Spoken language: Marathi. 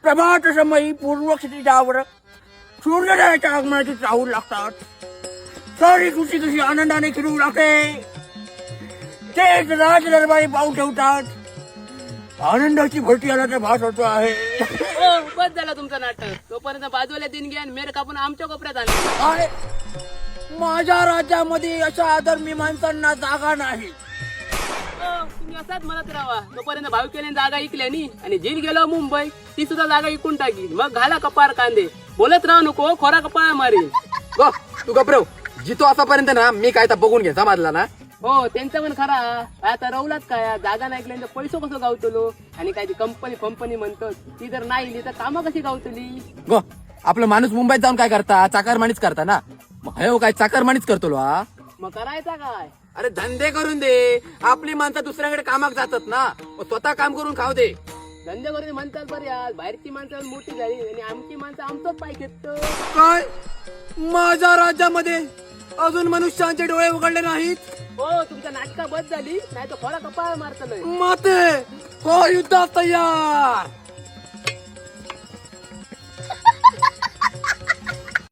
प्रभात समयी पूर्व क्षितिजावर सूर्योदयाच्या आगमनाची चाहूल लागतात. सारी कृषी कशी आनंदाने फिरू लागते. तेच राज दरबारी पाहून ठेवतात. आनंदाची भरती आल्याचा भास होतो आहे. हो बस झाला तुमचं नाटक. तोपर्यंत बाजूला दिन घ्या मेर कापून आमच्या कोपऱ्यात आले. काय? माझ्या राज्यामध्ये अशा आदरमी माणसांना जागा नाही. तुम्ही असाच म्हणत राहा. तोपर्यंत भावकेने जागा इकल्यानी आणि जील गेलो मुंबई ती सुद्धा जागा इकून टाकी. मग घाला कपार कांदे. बोलत राहू नको खोरा कपाळ मारी. गो तू गप्रव जितो असापर्यंत ना मी काय तर बघून घे समजला ना. हो त्यांचं पण खरा. आता रवलात काय जागा नाही ऐकल्यानंतर पैसो कसं गावतलो. आणि काय ती कंपनी म्हणतो ती जर नाही इली तर कामं कशी गावतली. गो आपला माणूस मुंबईत जाऊन काय करता चाकारमानीच करता ना. मग हयो काय चाकारमानीच करतो हा. मग करायचा काय. अरे धंदे करून दे. आपली माणसं दुसऱ्याकडे कामाक जातात ना. मग स्वतः काम करून खाऊ दे. धंदे करून म्हणतात बरं यार. बाहेरची माणसं मोठी झाली आणि आमची माणसं आमचंच पाय घेत. काय माझ्या राज्यामध्ये अजून मनुष्यांचे डोळे उघडले नाहीत. हो तुमच्या नाटका बस झाली नाही तर खोरा कपाळ मारतलोय. माते हो युद्धात तयार.